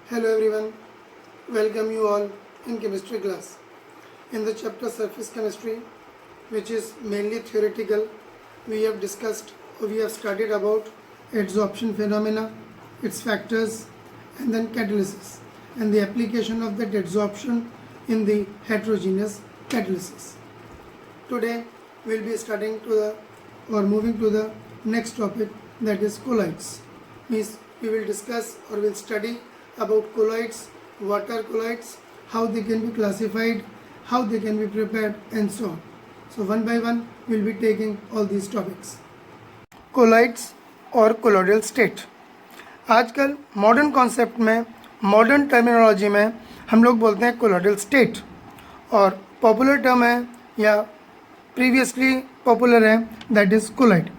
Hello everyone, welcome you all in chemistry class. In the chapter surface chemistry, which is mainly theoretical, we have discussed or we have studied about adsorption phenomena, its factors, and then catalysis and the application of that adsorption in the heterogeneous catalysis. Today we will be moving to the next topic, that is colloids. Means we will discuss or will study about colloids, what are colloids, how they can be classified, how they can be prepared, and so on. So one by one we will be taking all these topics. Colloids और colloidal state. आजकल modern concept में, modern terminology में हम लोग बोलते हैं colloidal state, और popular term है या प्रीवियसली पॉपुलर है दैट इज़ कोलॉइड.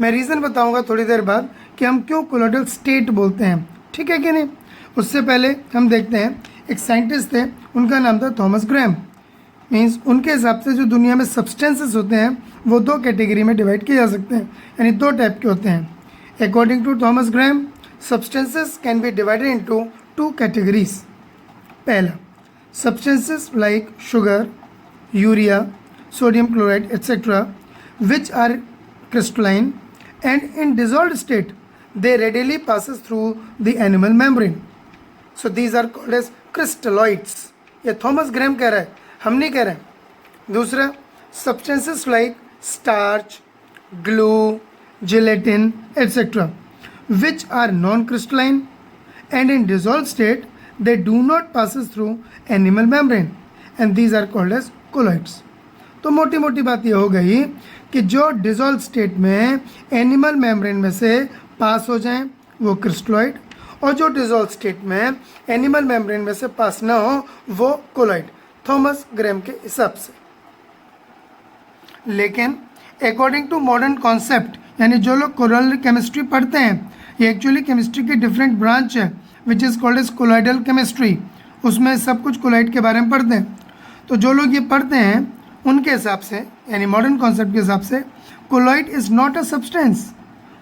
मैं रीज़न बताऊंगा थोड़ी देर बाद कि हम क्यों कोलॉइडल स्टेट बोलते हैं, ठीक है कि नहीं. उससे पहले हम देखते हैं, एक साइंटिस्ट थे, उनका नाम था थॉमस ग्रैम. मीन्स उनके हिसाब से जो दुनिया में सब्सटेंसेस होते हैं वो दो कैटेगरी में डिवाइड किए जा सकते हैं, यानी दो टाइप के होते हैं. According to Thomas Graham, substances can be divided into two categories. पहला, substances like sugar, urea, sodium chloride, etc., which are crystalline and in dissolved state they readily passes through the animal membrane. So these are called as crystalloids. ये Thomas Graeme कह रहा है, हम नहीं कह रहे हैं. दूसरा, substances like starch, glue, gelatin, etc., which are non-crystalline and in dissolved state they do not passes through animal membrane and these are called as colloids. तो मोटी मोटी बात ये हो गई कि जो डिजॉल्व स्टेट में एनिमल मेम्ब्रेन में से पास हो जाएं वो क्रिस्टलॉइड, और जो डिजॉल्व स्टेट में एनिमल मेम्ब्रेन में से पास ना हो वो कोलॉइड, थॉमस ग्रैम के हिसाब से. लेकिन अकॉर्डिंग टू मॉडर्न कॉन्सेप्ट, यानी जो लोग कोलॉइडल केमिस्ट्री पढ़ते हैं, ये एक्चुअली केमिस्ट्री की डिफरेंट ब्रांच है which is called as colloidal chemistry. उसमें सब कुछ कोलॉइड के बारे में पढ़ते हैं. तो जो लोग ये पढ़ते हैं उनके हिसाब से, यानी मॉडर्न कॉन्सेप्ट के हिसाब से, colloid is not a substance.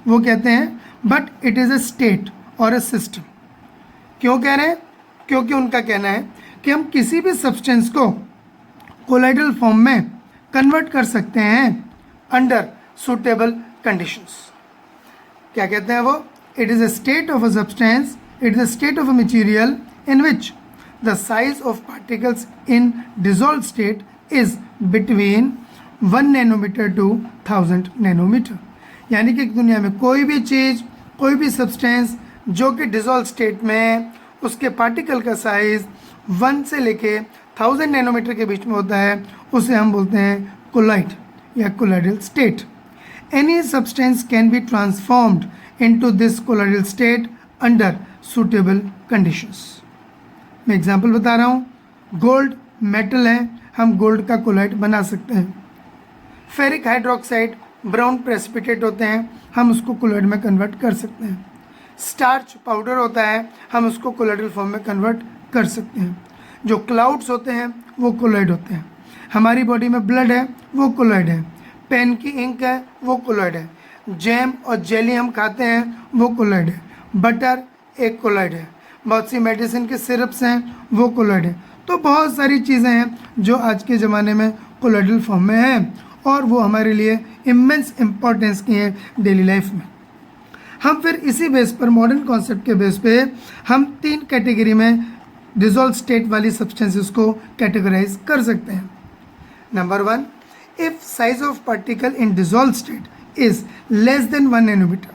वो कहते हैं but it is a state और अ सिस्टम. क्यों कह रहे हैं? क्योंकि उनका कहना है कि हम किसी भी सब्सटेंस को कोलॉइडल फॉर्म में कन्वर्ट कर सकते हैं अंडर सुटेबल कंडीशंस. क्या कहते हैं वो? It is a state of a substance, it is a state of a material in which the size of particles in dissolve state is between 1 nanometre to 1000 nanometre. यानी कि दुनिया में कोई भी चीज़, कोई भी सब्सटेंस जो कि डिजॉल्व स्टेट में उसके पार्टिकल का साइज 1 से लेके 1000 नैनोमीटर के बीच में होता है, उसे हम बोलते हैं कोलॉइड या colloidal state. Any substance can be transformed into this colloidal state under suitable conditions. मैं एग्जाम्पल बता रहा हूँ. गोल्ड मेटल है, हम गोल्ड का कोलॉइड बना सकते हैं. फेरिक हाइड्रोक्साइड ब्राउन प्रेसिपिटेट होते हैं, हम उसको कोलॉइड में कन्वर्ट कर सकते हैं. स्टार्च पाउडर होता है, हम उसको कोलॉइडल फॉर्म में कन्वर्ट कर सकते हैं. जो क्लाउड्स होते हैं वो कोलॉइड होते हैं. हमारी बॉडी में ब्लड है वो कोलॉइड है. पेन की इंक है वो कोलॉइड है. जैम और जेली हम खाते हैं वो कोलॉइड है. बटर एक कोलॉइड है. बहुत सी मेडिसिन के सिरप्स हैं वो कोलॉइड है. तो बहुत सारी चीज़ें हैं जो आज के ज़माने में कोलॉइडल फॉर्म में हैं और वो हमारे लिए इमेंस इम्पोर्टेंस की हैं डेली लाइफ में. हम फिर इसी बेस पर, मॉडर्न कॉन्सेप्ट के बेस पे, हम 3 कैटेगरी में डिजॉल्व स्टेट वाली सब्सटेंसेस को कैटेगराइज कर सकते हैं. Number 1, if size of particle in dissolved state is less than 1 nanometre,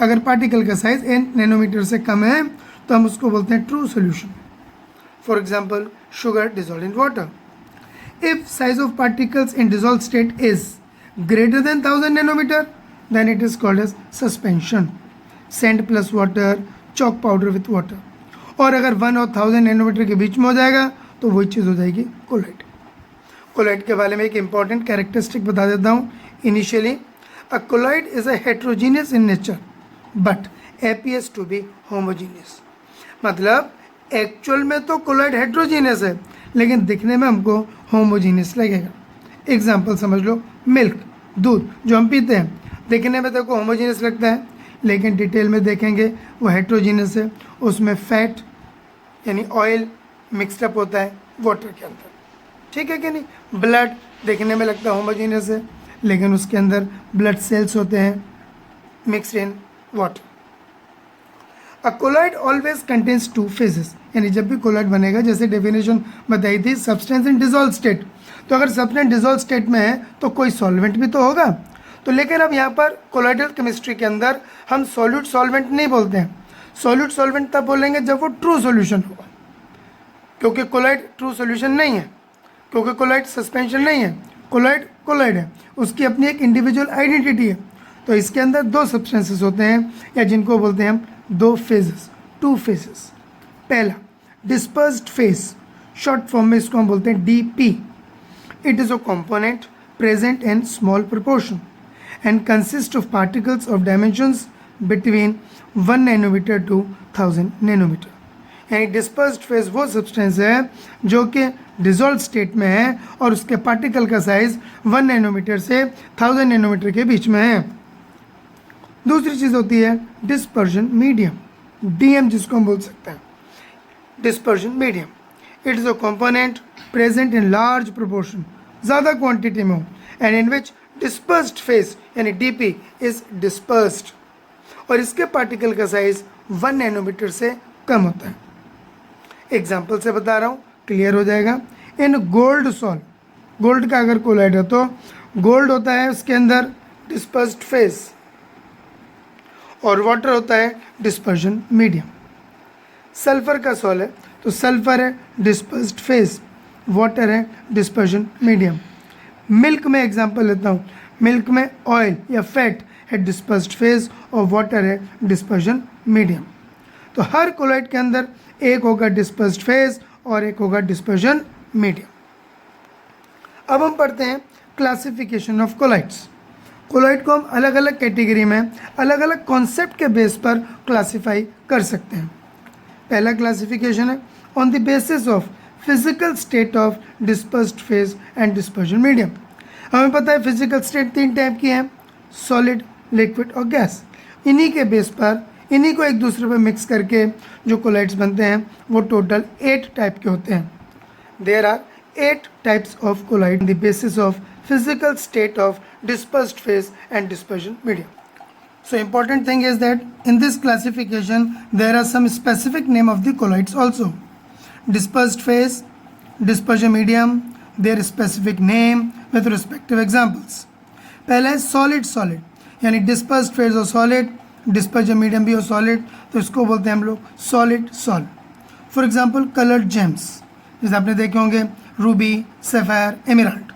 अगर पार्टिकल का साइज 1 नैनोमीटर से कम है तो हम उसको बोलते हैं true solution. For example, sugar dissolved in water. If size of particles in dissolved state is greater than 1000 nanometer, then it is called as suspension. Sand plus water, chalk powder with water. और अगर 1 और 1000 nanometre के बीच में हो जाएगा तो वही चीज़ हो जाएगी कोलॉइड. कोलॉइड के बारे में एक इंपॉर्टेंट कैरेक्टरिस्टिक बता देता हूँ. Initially, a colloid is a heterogeneous in nature but appears to be homogeneous. मतलब एक्चुअल में तो कोलॉइड हेट्रोजीनियस है लेकिन दिखने में हमको होमोजीनियस लगेगा. एग्जाम्पल समझ लो, मिल्क, दूध जो हम पीते हैं, दिखने में तो को होमोजीनियस लगता है लेकिन डिटेल में देखेंगे वो हेट्रोजीनियस है. उसमें फैट, यानी ऑयल मिक्सड अप होता है वाटर के अंदर, ठीक है कि नहीं। ब्लड देखने में लगता है होमोजीनियस है, लेकिन उसके अंदर ब्लड सेल्स होते हैं mixed in water. A colloid always contains two phases, यानी जब भी कोलॉइड बनेगा, जैसे डेफिनेशन बताई थी, सब्सटेंस इन डिजॉल्व स्टेट, तो अगर सब्सटेंस डिजॉल्व स्टेट में है तो कोई सॉल्वेंट भी तो होगा। तो लेकिन अब यहाँ पर कोलॉइडल केमिस्ट्री के अंदर हम सॉल्यूट सॉल्वेंट नहीं बोलते हैं। सॉल्यूट सॉल्वेंट तब बोलेंगे जब वो ट्रू सॉल्यूशन होगा, क्योंकि कोलॉइड ट्रू सॉल्यूशन नहीं है, क्योंकि कोलॉइड सस्पेंशन नहीं है, कोलॉइड कोलॉइड है, उसकी अपनी एक इंडिविजुअल आइडेंटिटी है। तो इसके अंदर दो सब्सटेंसेस होते हैं, या जिनको बोलते हैं हम दो फेजेस, टू फेजेस। पहला डिस्पर्स्ड फेज, शॉर्ट फॉर्म में इसको हम बोलते हैं DP. It is a component present in small proportion and consist of particles of dimensions between 1 nanometre to 1000 nanometre. यानी डिस्पर्स्ड फेज वो सब्सटेंस है जो कि डिजॉल्व स्टेट में है और उसके पार्टिकल का साइज 1 नैनोमीटर से 1000 नैनोमीटर के बीच में है। दूसरी चीज़ होती है डिस्पर्जन मीडियम, डीएम जिसको हम बोल सकते हैं, dispersion medium. It is a component present in large proportion, ज़्यादा क्वांटिटी में हो, and in which dispersed phase यानी डीपी इज डिस्पर्स्ड, और इसके पार्टिकल का साइज 1 नैनोमीटर से कम होता है। एग्जाम्पल से बता रहा हूँ, क्लियर हो जाएगा। इन गोल्ड सॉल्ट, गोल्ड का अगर कोलॉइड है तो गोल्ड होता है उसके अंदर डिस्पर्स्ड फेज, और वाटर होता है डिस्पर्जन मीडियम। सल्फर का सॉल है तो सल्फर है डिस्पर्स्ड फेज, वाटर है डिस्पर्जन मीडियम। मिल्क में एग्जांपल लेता हूँ, मिल्क में ऑयल या फैट है डिस्पर्स्ड फेज और वाटर है डिस्पर्जन मीडियम। तो हर कोलॉइड के अंदर एक होगा डिस्पर्स्ड फेज और एक होगा डिस्पर्जन मीडियम। अब हम पढ़ते हैं क्लासिफिकेशन ऑफ कोलॉइड्स। कोलॉइड को हम अलग अलग कैटेगरी में अलग अलग कॉन्सेप्ट के बेस पर क्लासिफाई कर सकते हैं। पहला क्लासिफिकेशन है on the basis of physical state of dispersed phase and dispersion medium. हमें पता है फिजिकल स्टेट 3 टाइप की है, सॉलिड, लिक्विड और गैस। इन्हीं के बेस पर, इन्हीं को एक दूसरे पर मिक्स करके जो कोलॉइड्स बनते हैं वो टोटल 8 टाइप के होते हैं। There are 8 types of colloid the basis of physical state of dispersed phase and dispersion medium. So important thing is that in this classification there are some specific name of the colloids also. Dispersed phase, dispersion medium, their specific name with respective examples. पहला है solid solid, यानी dispersed phase हो solid, dispersion medium भी हो solid, तो इसको बोलते हैं हम लोग solid sol. For example colored gems, जैसे आपने देखे होंगे ruby, sapphire, emerald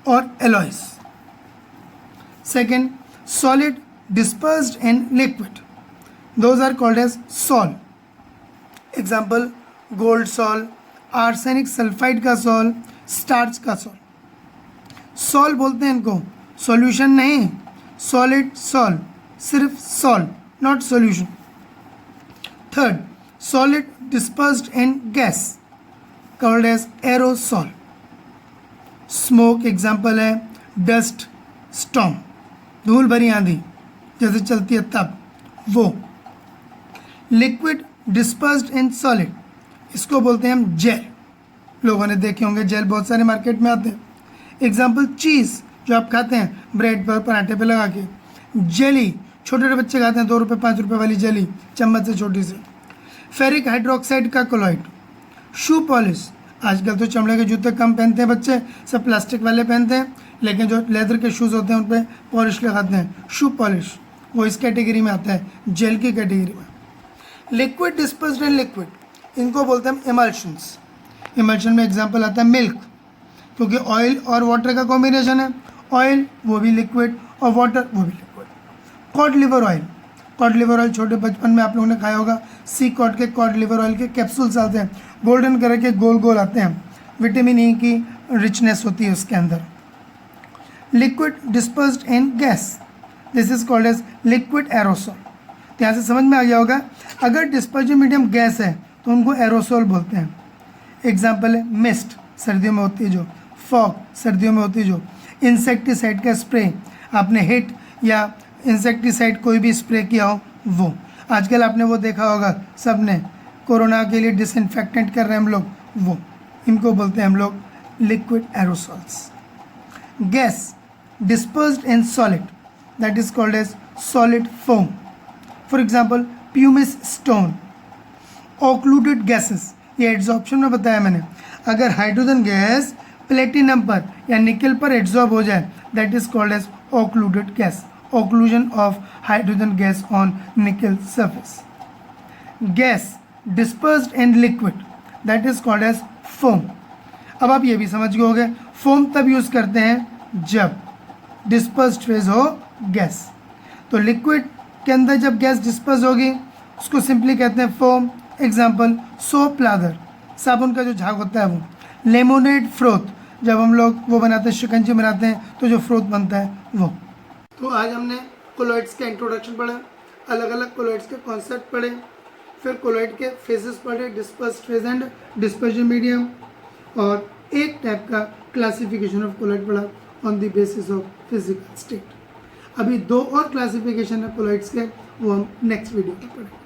और alloys. Second, solid dispersed in liquid. Those are called as sol. Example, gold sol, arsenic sulfide का sol, starch का sol. Sol बोलते हैं इनको, solution नहीं, solid sol, सिर्फ sol, not solution. Third, solid dispersed in gas, called as aerosol. Smoke example है dust storm, धूल भरी आंधी जैसे चलती है तब वो। लिक्विड डिस्पर्स्ड इन सॉलिड, इसको बोलते हैं हम जेल। लोगों ने देखे होंगे जेल बहुत सारे मार्केट में आते हैं। एग्जाम्पल चीज़ जो आप खाते हैं ब्रेड पर, पराठे पे लगा के। जेली छोटे छोटे बच्चे खाते हैं, 2 रुपये 5 रुपये वाली जेली, चम्मच से छोटी सी। फेरिक हाइड्रोक्साइड का कोलॉइड। शू पॉलिश, आजकल तो चमड़े के जूते कम पहनते हैं बच्चे, सब प्लास्टिक वाले पहनते हैं, लेकिन जो लेदर के शूज़ होते हैं उन पर पॉलिश लगाते हैं, शू पॉलिश, वो इस कैटेगरी में आता है, जेल की कैटेगरी में। लिक्विड डिस्पर्स्ड इन लिक्विड, इनको बोलते हैं हम इमल्शंस। इमल्शन में एग्जांपल आता है मिल्क, क्योंकि ऑयल और वाटर का कॉम्बिनेशन है, ऑयल वो भी लिक्विड और वाटर वो भी liquid. Cod liver oil, cod liver oil छोटे बचपन में आप लोगों ने खाया होगा, सी कॉड के कॉड लिवर ऑयल के कैप्सूल्स आते हैं, गोल्डन कलर के गोल गोल आते हैं, विटामिन ई की रिचनेस होती है उसके अंदर। Liquid dispersed in gas, this is called as liquid aerosol. तो यहाँ से समझ में आ गया होगा, अगर डिस्पर्जन मीडियम गैस है तो उनको एरोसोल बोलते हैं। एग्जाम्पल है मिस्ट, सर्दियों में होती है जो, फॉग सर्दियों में होती है जो, इंसेक्टिसाइड का स्प्रे, आपने हिट या इंसेक्टिसाइड कोई भी स्प्रे किया हो वो। आजकल आपने वो देखा होगा सब ने, कोरोना के लिए डिसइंफेक्टेंट कर रहे हैं हम लोग, वो इनको बोलते हैं हम लोग liquid aerosols. Gas dispersed in solid, that is called as solid foam. For example pumice stone. Occluded gases, ये एड्सॉर्प्शन में बताया मैंने, अगर हाइड्रोजन गैस प्लेटिनम पर या निकल पर एड्सॉर्ब हो जाए, that is called as occluded gas, occlusion of hydrogen gas on nickel surface. Gas dispersed in liquid, that is called as foam. अब आप ये भी समझ गए होंगे, फोम तब यूज करते हैं जब डिस्पर्स्ड फेज हो गैस। तो लिक्विड के अंदर जब गैस डिस्पर्स होगी उसको सिंपली कहते हैं फोम। एग्जाम्पल सोप लादर, साबुन का जो झाग होता है वो। लेमोनेड फ्रोथ, जब हम लोग वो बनाते हैं, शिकंजी बनाते हैं तो जो फ्रोथ बनता है वो। तो आज हमने कोलॉइड्स का इंट्रोडक्शन पढ़ा, अलग अलग कोलॉइड्स के कॉन्सेप्ट पढ़े, फिर कोलॉइड के फेजेस पढ़े, dispersed phase and dispersion medium, और एक टाइप का क्लासिफिकेशन ऑफ कोलॉइड पढ़ा on the basis of physical state. अभी 2 और क्लासिफिकेशन है कोलॉइड्स के, वो हम नेक्स्ट वीडियो में पढ़ेंगे।